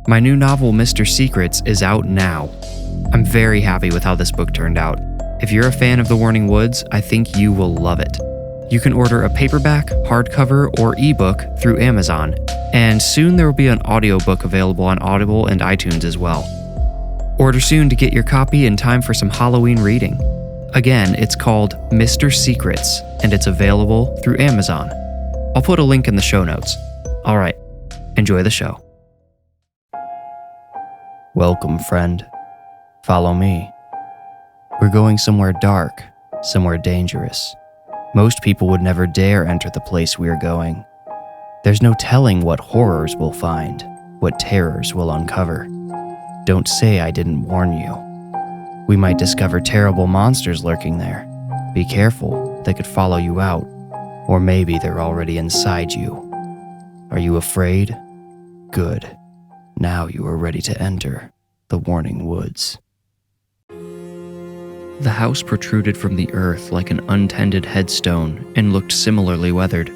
My new novel, Mr. Secrets, is out now. I'm very happy with how this book turned out. If you're a fan of The Warning Woods, I think you will love it. You can order a paperback, hardcover, or ebook through Amazon, and soon there will be an audiobook available on Audible and iTunes as well. Order soon to get your copy in time for some Halloween reading. Again, it's called Mr. Secrets, and it's available through Amazon. I'll put a link in the show notes. All right, enjoy the show. Welcome, friend. Follow me. We're going somewhere dark, somewhere dangerous. Most people would never dare enter the place we are going. There's no telling what horrors we'll find, what terrors we'll uncover. Don't say I didn't warn you. We might discover terrible monsters lurking there. Be careful, they could follow you out, or maybe they're already inside you. Are you afraid? Good. Now you are ready to enter the Warning Woods. The house protruded from the earth like an untended headstone and looked similarly weathered.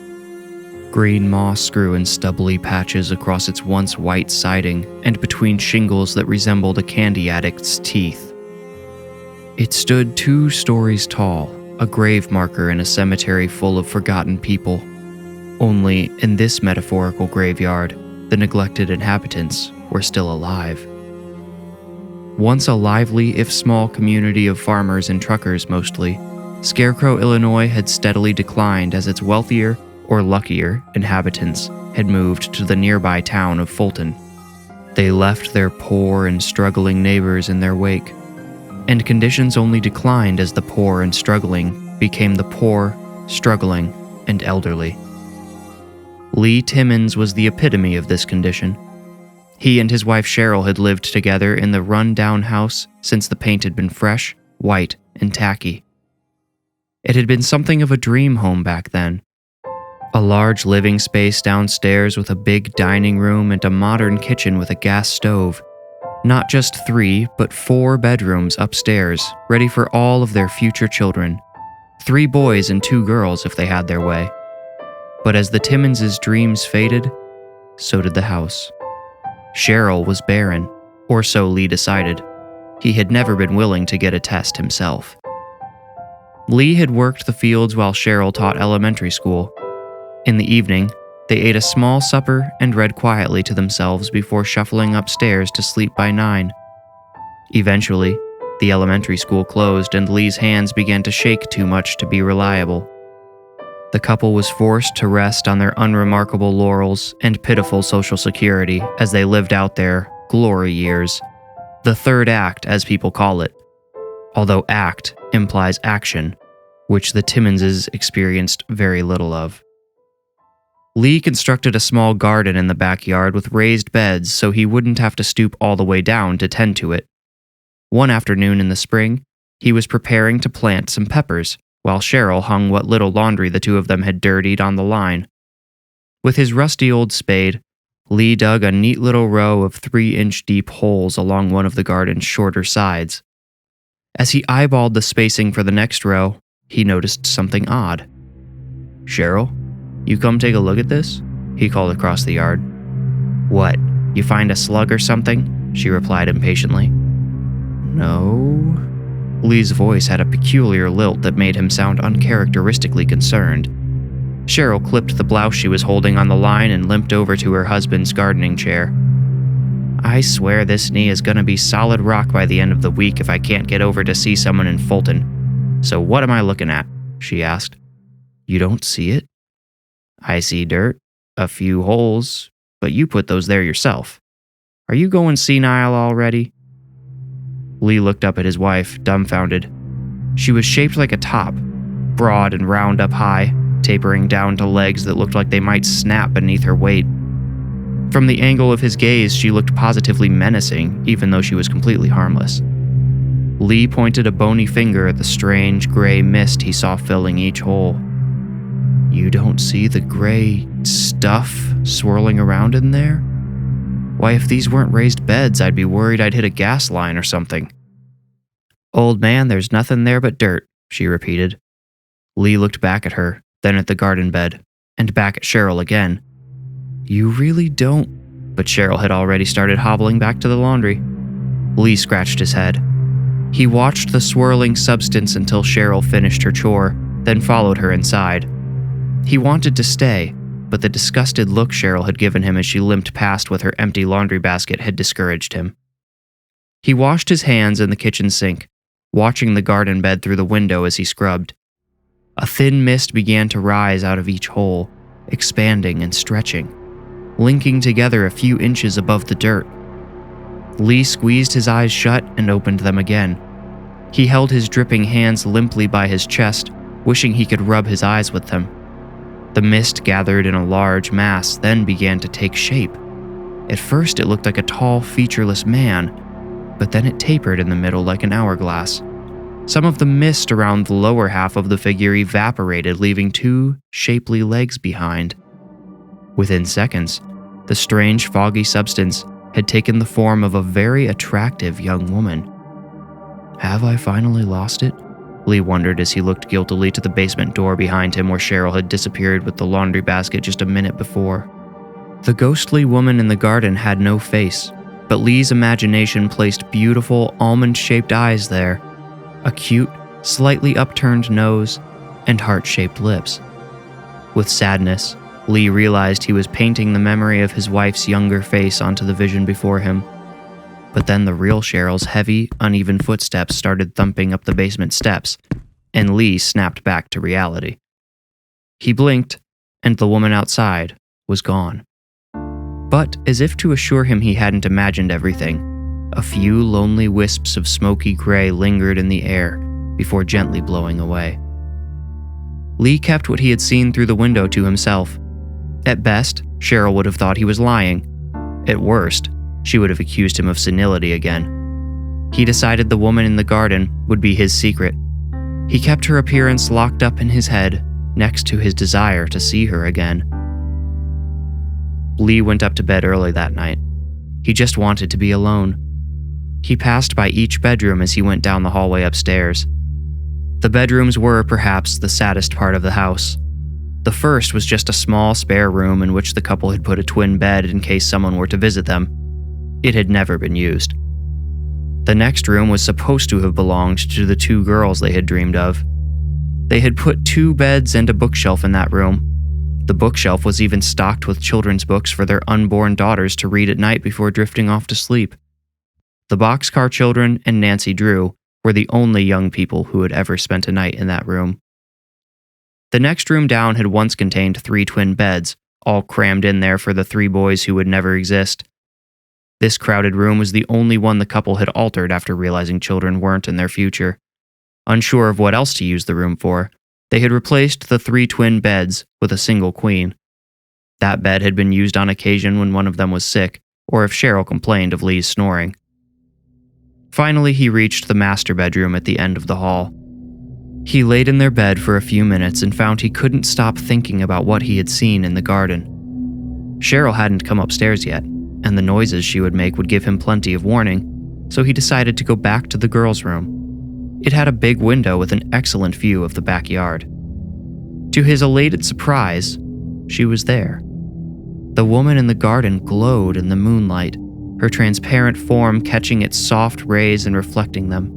Green moss grew in stubbly patches across its once white siding and between shingles that resembled a candy addict's teeth. It stood 2 stories tall, a grave marker in a cemetery full of forgotten people. Only, in this metaphorical graveyard, the neglected inhabitants were still alive. Once a lively, if small, community of farmers and truckers mostly, Scarecrow, Illinois had steadily declined as its wealthier, or luckier, inhabitants had moved to the nearby town of Fulton. They left their poor and struggling neighbors in their wake, and conditions only declined as the poor and struggling became the poor, struggling, and elderly. Lee Timmons was the epitome of this condition. He and his wife Cheryl had lived together in the run-down house since the paint had been fresh, white, and tacky. It had been something of a dream home back then. A large living space downstairs with a big dining room and a modern kitchen with a gas stove. Not just 3, but 4 bedrooms upstairs, ready for all of their future children. 3 boys and 2 girls if they had their way. But as the Timmons' dreams faded, so did the house. Cheryl was barren, or so Lee decided. He had never been willing to get a test himself. Lee had worked the fields while Cheryl taught elementary school. In the evening, they ate a small supper and read quietly to themselves before shuffling upstairs to sleep by 9. Eventually, the elementary school closed and Lee's hands began to shake too much to be reliable. The couple was forced to rest on their unremarkable laurels and pitiful social security as they lived out their glory years. The third act, as people call it. Although act implies action, which the Timmonses experienced very little of. Lee constructed a small garden in the backyard with raised beds so he wouldn't have to stoop all the way down to tend to it. One afternoon in the spring, he was preparing to plant some peppers, while Cheryl hung what little laundry the 2 of them had dirtied on the line. With his rusty old spade, Lee dug a neat little row of 3-inch deep holes along one of the garden's shorter sides. As he eyeballed the spacing for the next row, he noticed something odd. "Cheryl, you come take a look at this?" he called across the yard. "What, you find a slug or something?" she replied impatiently. "No." Lee's voice had a peculiar lilt that made him sound uncharacteristically concerned. Cheryl clipped the blouse she was holding on the line and limped over to her husband's gardening chair. "I swear this knee is gonna be solid rock by the end of the week if I can't get over to see someone in Fulton. So what am I looking at?" she asked. "You don't see it?" "I see dirt, a few holes, but you put those there yourself. Are you going senile already?" Lee looked up at his wife, dumbfounded. She was shaped like a top, broad and round up high, tapering down to legs that looked like they might snap beneath her weight. From the angle of his gaze, she looked positively menacing, even though she was completely harmless. Lee pointed a bony finger at the strange gray mist he saw filling each hole. "You don't see the gray stuff swirling around in there? Why, if these weren't raised beds, I'd be worried I'd hit a gas line or something." "Old man, there's nothing there but dirt," she repeated. Lee looked back at her, then at the garden bed, and back at Cheryl again. "You really don't..." but Cheryl had already started hobbling back to the laundry. Lee scratched his head. He watched the swirling substance until Cheryl finished her chore, then followed her inside. He wanted to stay, but the disgusted look Cheryl had given him as she limped past with her empty laundry basket had discouraged him. He washed his hands in the kitchen sink, watching the garden bed through the window as he scrubbed. A thin mist began to rise out of each hole, expanding and stretching, linking together a few inches above the dirt. Lee squeezed his eyes shut and opened them again. He held his dripping hands limply by his chest, wishing he could rub his eyes with them. The mist gathered in a large mass, then began to take shape. At first it looked like a tall, featureless man, but then it tapered in the middle like an hourglass. Some of the mist around the lower half of the figure evaporated, leaving two shapely legs behind. Within seconds, the strange foggy substance had taken the form of a very attractive young woman. Have I finally lost it? Lee wondered as he looked guiltily to the basement door behind him where Cheryl had disappeared with the laundry basket just a minute before. The ghostly woman in the garden had no face, but Lee's imagination placed beautiful, almond-shaped eyes there, a cute, slightly upturned nose, and heart-shaped lips. With sadness, Lee realized he was painting the memory of his wife's younger face onto the vision before him. But then the real Cheryl's heavy, uneven footsteps started thumping up the basement steps, and Lee snapped back to reality. He blinked, and the woman outside was gone. But as if to assure him he hadn't imagined everything, a few lonely wisps of smoky gray lingered in the air before gently blowing away. Lee kept what he had seen through the window to himself. At best, Cheryl would have thought he was lying. At worst, she would have accused him of senility again. He decided the woman in the garden would be his secret. He kept her appearance locked up in his head, next to his desire to see her again. Lee went up to bed early that night. He just wanted to be alone. He passed by each bedroom as he went down the hallway upstairs. The bedrooms were, perhaps, the saddest part of the house. The first was just a small spare room in which the couple had put a twin bed in case someone were to visit them. It had never been used. The next room was supposed to have belonged to the two girls they had dreamed of. They had put 2 beds and a bookshelf in that room. The bookshelf was even stocked with children's books for their unborn daughters to read at night before drifting off to sleep. The Boxcar Children and Nancy Drew were the only young people who had ever spent a night in that room. The next room down had once contained 3 twin beds, all crammed in there for the 3 boys who would never exist. This crowded room was the only one the couple had altered after realizing children weren't in their future. Unsure of what else to use the room for, they had replaced the 3 twin beds with a single queen. That bed had been used on occasion when one of them was sick, or if Cheryl complained of Lee's snoring. Finally, he reached the master bedroom at the end of the hall. He laid in their bed for a few minutes and found he couldn't stop thinking about what he had seen in the garden. Cheryl hadn't come upstairs yet, and the noises she would make would give him plenty of warning, so he decided to go back to the girls' room. It had a big window with an excellent view of the backyard. To his elated surprise, she was there. The woman in the garden glowed in the moonlight, her transparent form catching its soft rays and reflecting them.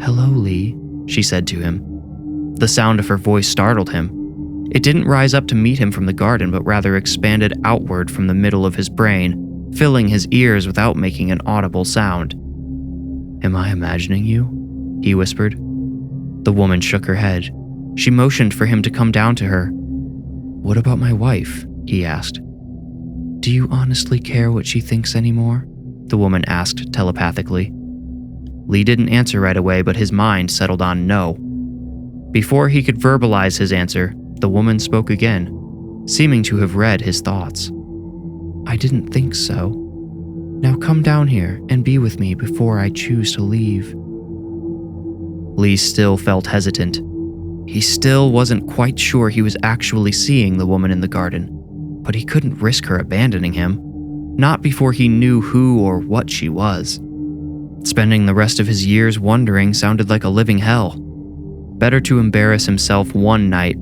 "Hello, Lee," she said to him. The sound of her voice startled him. It didn't rise up to meet him from the garden, but rather expanded outward from the middle of his brain, filling his ears without making an audible sound. "Am I imagining you?" he whispered. The woman shook her head. She motioned for him to come down to her. "What about my wife?" he asked. "Do you honestly care what she thinks anymore?" the woman asked telepathically. Lee didn't answer right away, but his mind settled on no. Before he could verbalize his answer, the woman spoke again, seeming to have read his thoughts. "I didn't think so. Now come down here and be with me before I choose to leave." Lee still felt hesitant. He still wasn't quite sure he was actually seeing the woman in the garden, but he couldn't risk her abandoning him, not before he knew who or what she was. Spending the rest of his years wondering sounded like a living hell. Better to embarrass himself one night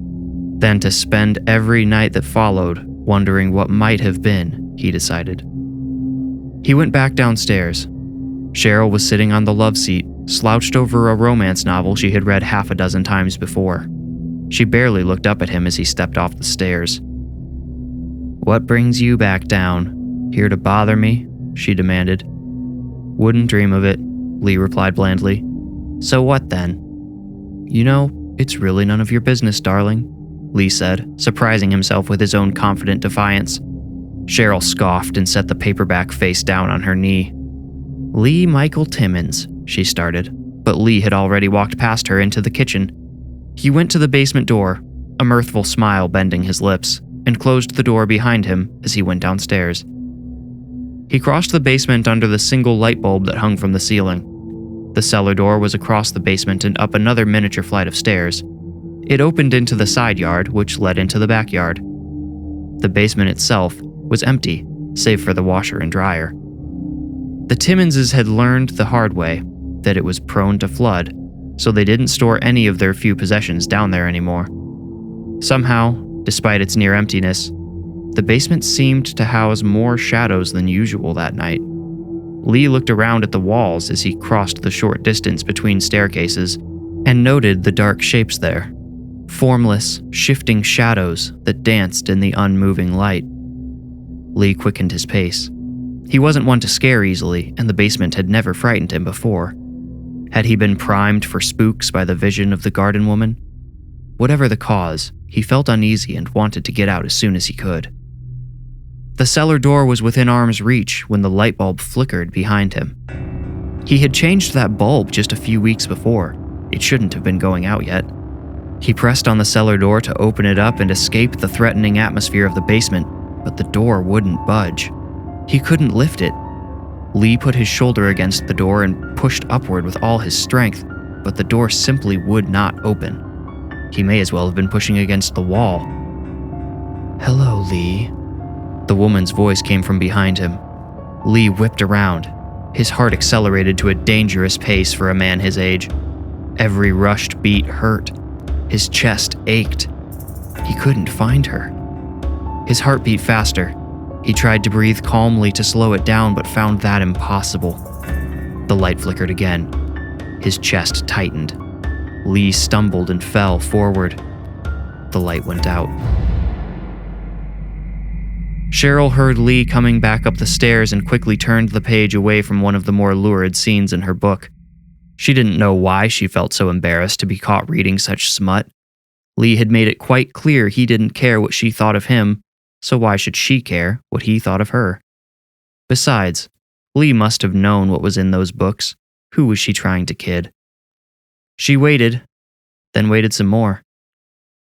than to spend every night that followed wondering what might have been, he decided. He went back downstairs. Cheryl was sitting on the love seat, slouched over a romance novel she had read half a dozen times before. She barely looked up at him as he stepped off the stairs. "What brings you back down? Here to bother me?" she demanded. "Wouldn't dream of it," Lee replied blandly. "So what then?" "You know, it's really none of your business, darling," Lee said, surprising himself with his own confident defiance. Cheryl scoffed and set the paperback face down on her knee. "Lee Michael Timmons," she started, but Lee had already walked past her into the kitchen. He went to the basement door, a mirthful smile bending his lips, and closed the door behind him as he went downstairs. He crossed the basement under the single light bulb that hung from the ceiling. The cellar door was across the basement and up another miniature flight of stairs. It opened into the side yard, which led into the backyard. The basement itself was empty, save for the washer and dryer. The Timmonses had learned the hard way that it was prone to flood, so they didn't store any of their few possessions down there anymore. Somehow, despite its near emptiness, the basement seemed to house more shadows than usual that night. Lee looked around at the walls as he crossed the short distance between staircases and noted the dark shapes there, formless, shifting shadows that danced in the unmoving light. Lee quickened his pace. He wasn't one to scare easily, and the basement had never frightened him before. Had he been primed for spooks by the vision of the garden woman? Whatever the cause, he felt uneasy and wanted to get out as soon as he could. The cellar door was within arm's reach when the light bulb flickered behind him. He had changed that bulb just a few weeks before. It shouldn't have been going out yet. He pressed on the cellar door to open it up and escape the threatening atmosphere of the basement, but the door wouldn't budge. He couldn't lift it. Lee put his shoulder against the door and pushed upward with all his strength, but the door simply would not open. He may as well have been pushing against the wall. "Hello, Lee." The woman's voice came from behind him. Lee whipped around. His heart accelerated to a dangerous pace for a man his age. Every rushed beat hurt. His chest ached. He couldn't find her. His heart beat faster. He tried to breathe calmly to slow it down, but found that impossible. The light flickered again. His chest tightened. Lee stumbled and fell forward. The light went out. Cheryl heard Lee coming back up the stairs and quickly turned the page away from one of the more lurid scenes in her book. She didn't know why she felt so embarrassed to be caught reading such smut. Lee had made it quite clear he didn't care what she thought of him, so why should she care what he thought of her? Besides, Lee must have known what was in those books. Who was she trying to kid? She waited, then waited some more.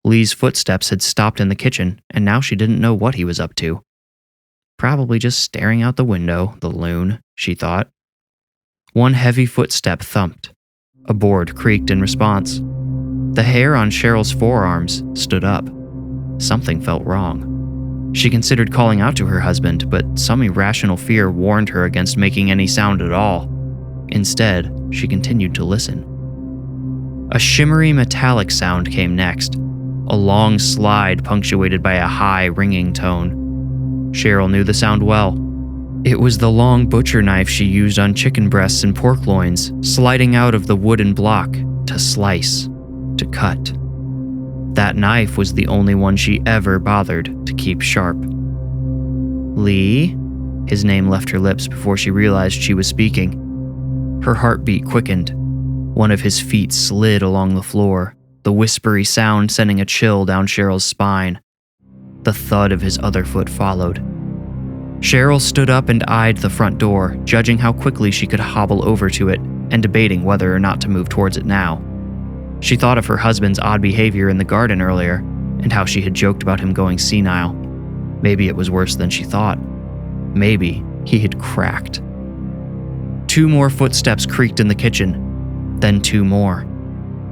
Lee's footsteps had stopped in the kitchen, and now she didn't know what he was up to. Probably just staring out the window, the loon, she thought. One heavy footstep thumped. A board creaked in response. The hair on Cheryl's forearms stood up. Something felt wrong. She considered calling out to her husband, but some irrational fear warned her against making any sound at all. Instead, she continued to listen. A shimmery metallic sound came next, a long slide punctuated by a high, ringing tone. Cheryl knew the sound well. It was the long butcher knife she used on chicken breasts and pork loins, sliding out of the wooden block to slice, to cut. That knife was the only one she ever bothered to keep sharp. "Lee?" His name left her lips before she realized she was speaking. Her heartbeat quickened. One of his feet slid along the floor, the whispery sound sending a chill down Cheryl's spine. The thud of his other foot followed. Cheryl stood up and eyed the front door, judging how quickly she could hobble over to it and debating whether or not to move towards it now. She thought of her husband's odd behavior in the garden earlier and how she had joked about him going senile. Maybe it was worse than she thought. Maybe he had cracked. 2 more footsteps creaked in the kitchen, then 2 more.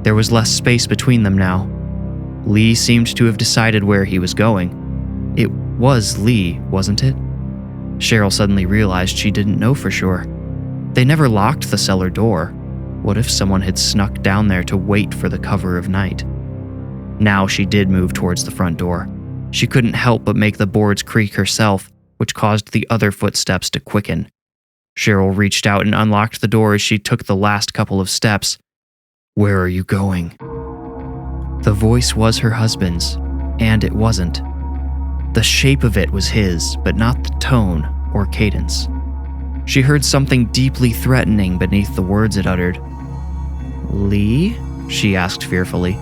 There was less space between them now. Lee seemed to have decided where he was going. It was Lee, wasn't it? Cheryl suddenly realized she didn't know for sure. They never locked the cellar door. What if someone had snuck down there to wait for the cover of night? Now she did move towards the front door. She couldn't help but make the boards creak herself, which caused the other footsteps to quicken. Cheryl reached out and unlocked the door as she took the last couple of steps. "Where are you going?" The voice was her husband's, and it wasn't. The shape of it was his, but not the tone or cadence. She heard something deeply threatening beneath the words it uttered. "Lee?" she asked fearfully.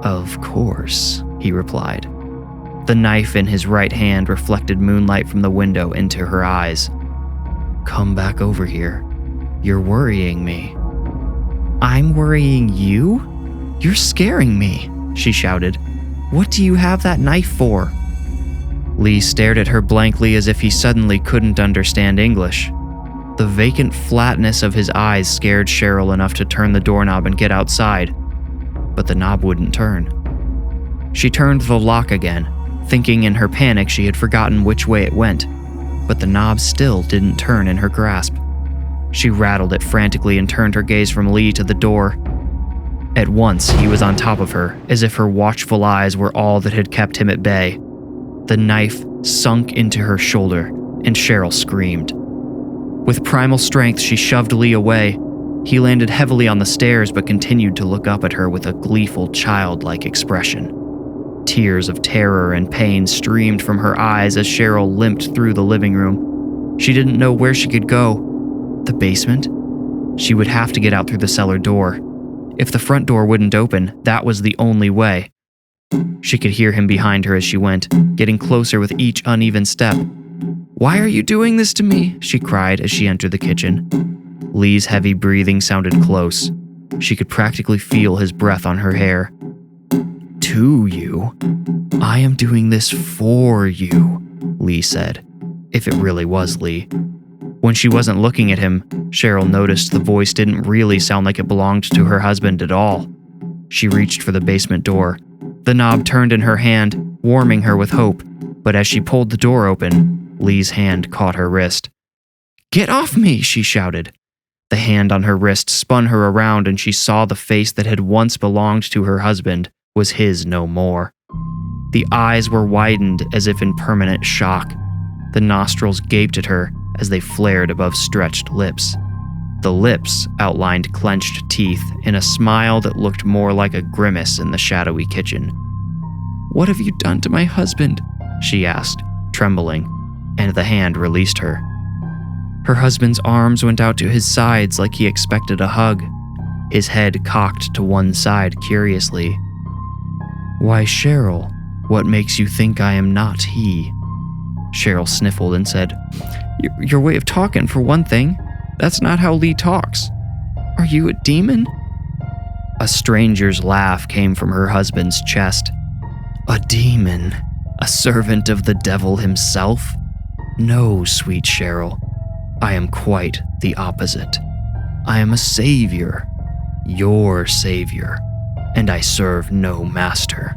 "Of course," he replied. The knife in his right hand reflected moonlight from the window into her eyes. "Come back over here. You're worrying me." "I'm worrying you? You're scaring me," she shouted. "What do you have that knife for?" Lee stared at her blankly as if he suddenly couldn't understand English. The vacant flatness of his eyes scared Cheryl enough to turn the doorknob and get outside, but the knob wouldn't turn. She turned the lock again, thinking in her panic she had forgotten which way it went, but the knob still didn't turn in her grasp. She rattled it frantically and turned her gaze from Lee to the door. At once, he was on top of her, as if her watchful eyes were all that had kept him at bay. The knife sunk into her shoulder, and Cheryl screamed. With primal strength, she shoved Lee away. He landed heavily on the stairs but continued to look up at her with a gleeful, childlike expression. Tears of terror and pain streamed from her eyes as Cheryl limped through the living room. She didn't know where she could go. The basement? She would have to get out through the cellar door. If the front door wouldn't open, that was the only way. She could hear him behind her as she went, getting closer with each uneven step. "Why are you doing this to me?" she cried as she entered the kitchen. Lee's heavy breathing sounded close. She could practically feel his breath on her hair. "To you? I am doing this for you," Lee said, if it really was Lee. When she wasn't looking at him, Cheryl noticed the voice didn't really sound like it belonged to her husband at all. She reached for the basement door. The knob turned in her hand, warming her with hope, but as she pulled the door open, Lee's hand caught her wrist. "Get off me!" she shouted. The hand on her wrist spun her around and she saw the face that had once belonged to her husband was his no more. The eyes were widened as if in permanent shock. The nostrils gaped at her as they flared above stretched lips. The lips outlined clenched teeth in a smile that looked more like a grimace in the shadowy kitchen. "What have you done to my husband?" she asked, trembling, and the hand released her. Her husband's arms went out to his sides like he expected a hug, his head cocked to one side curiously. "Why, Cheryl, what makes you think I am not he?" Cheryl sniffled and said, Your way of talking, for one thing. That's not how Lee talks. Are you a demon?" A stranger's laugh came from her husband's chest. "A demon? A servant of the devil himself? No, sweet Cheryl. I am quite the opposite. I am a savior, your savior, and I serve no master."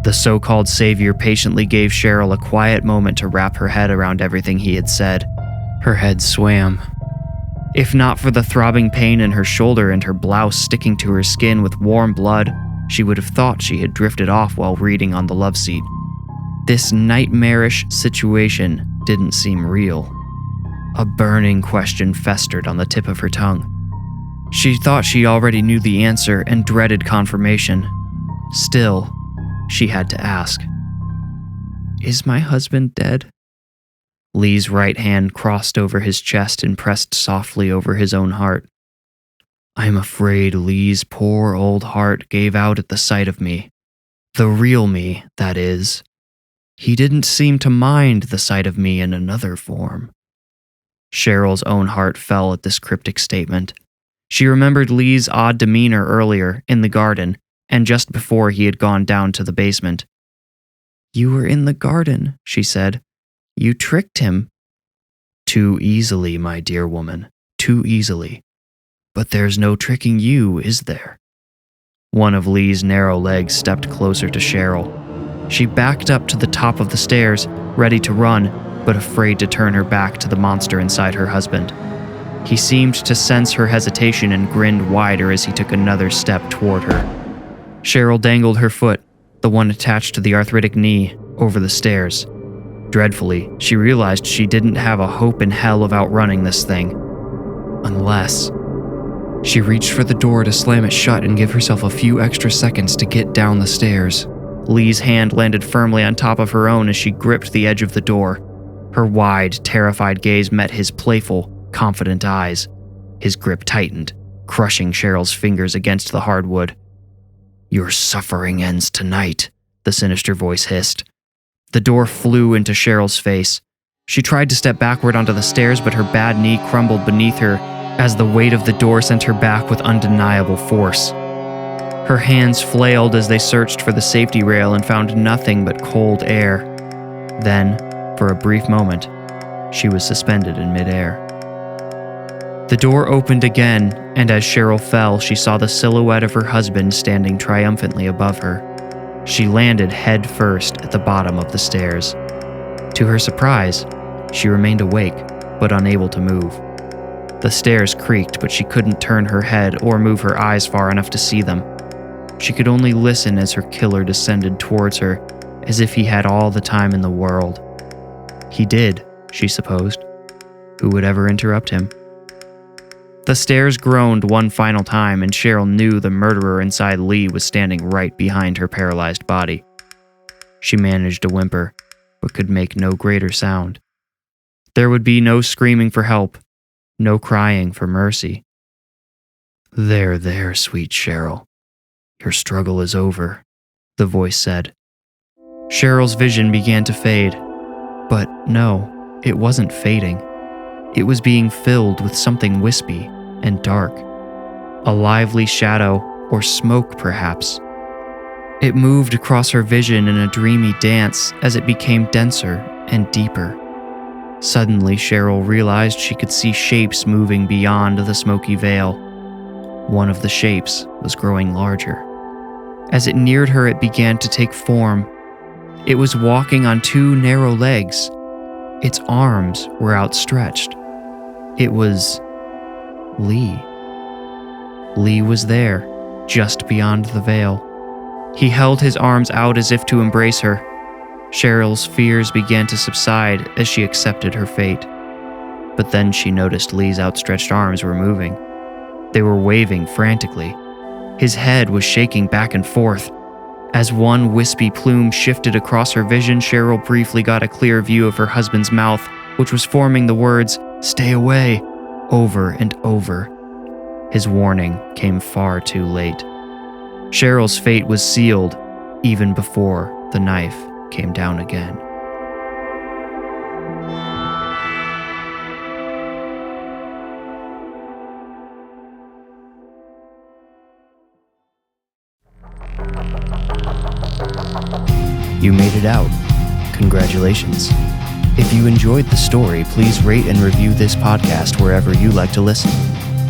The so-called savior patiently gave Cheryl a quiet moment to wrap her head around everything he had said. Her head swam. If not for the throbbing pain in her shoulder and her blouse sticking to her skin with warm blood, she would have thought she had drifted off while reading on the love seat. This nightmarish situation didn't seem real. A burning question festered on the tip of her tongue. She thought she already knew the answer and dreaded confirmation. Still, she had to ask. "Is my husband dead?" Lee's right hand crossed over his chest and pressed softly over his own heart. "I'm afraid Lee's poor old heart gave out at the sight of me. The real me, that is. He didn't seem to mind the sight of me in another form." Cheryl's own heart fell at this cryptic statement. She remembered Lee's odd demeanor earlier, in the garden, and just before he had gone down to the basement. "You were in the garden," she said. "You tricked him." "Too easily, my dear woman, too easily. But there's no tricking you, is there?" One of Lee's narrow legs stepped closer to Cheryl. She backed up to the top of the stairs, ready to run, but afraid to turn her back to the monster inside her husband. He seemed to sense her hesitation and grinned wider as he took another step toward her. Cheryl dangled her foot, the one attached to the arthritic knee, over the stairs. Dreadfully, she realized she didn't have a hope in hell of outrunning this thing. Unless... She reached for the door to slam it shut and give herself a few extra seconds to get down the stairs. Lee's hand landed firmly on top of her own as she gripped the edge of the door. Her wide, terrified gaze met his playful, confident eyes. His grip tightened, crushing Cheryl's fingers against the hardwood. "Your suffering ends tonight," the sinister voice hissed. The door flew into Cheryl's face. She tried to step backward onto the stairs, but her bad knee crumbled beneath her as the weight of the door sent her back with undeniable force. Her hands flailed as they searched for the safety rail and found nothing but cold air. Then, for a brief moment, she was suspended in midair. The door opened again, and as Cheryl fell, she saw the silhouette of her husband standing triumphantly above her. She landed head first at the bottom of the stairs. To her surprise, she remained awake, but unable to move. The stairs creaked, but she couldn't turn her head or move her eyes far enough to see them. She could only listen as her killer descended towards her, as if he had all the time in the world. He did, she supposed. Who would ever interrupt him? The stairs groaned one final time, and Cheryl knew the murderer inside Lee was standing right behind her paralyzed body. She managed to whimper, but could make no greater sound. There would be no screaming for help, no crying for mercy. There, sweet Cheryl. Your struggle is over," the voice said. Cheryl's vision began to fade. But no, it wasn't fading. It was being filled with something wispy and dark. A lively shadow, or smoke perhaps. It moved across her vision in a dreamy dance as it became denser and deeper. Suddenly, Cheryl realized she could see shapes moving beyond the smoky veil. One of the shapes was growing larger. As it neared her, it began to take form. It was walking on two narrow legs. Its arms were outstretched. It was Lee. Lee was there, just beyond the veil. He held his arms out as if to embrace her. Cheryl's fears began to subside as she accepted her fate. But then she noticed Lee's outstretched arms were moving. They were waving frantically. His head was shaking back and forth. As one wispy plume shifted across her vision, Cheryl briefly got a clear view of her husband's mouth, which was forming the words, "Stay away," over and over. His warning came far too late. Cheryl's fate was sealed even before the knife came down again. You made it out. Congratulations. If you enjoyed the story, please rate and review this podcast wherever you like to listen.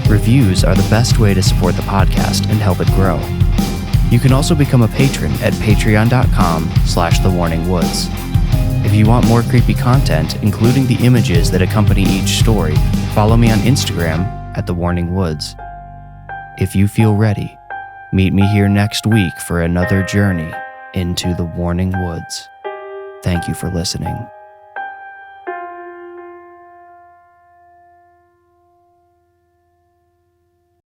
Reviews are the best way to support the podcast and help it grow. You can also become a patron at patreon.com/thewarningwoods. If you want more creepy content, including the images that accompany each story, follow me on Instagram at thewarningwoods. If you feel ready, meet me here next week for another journey into the Warning Woods. Thank you for listening.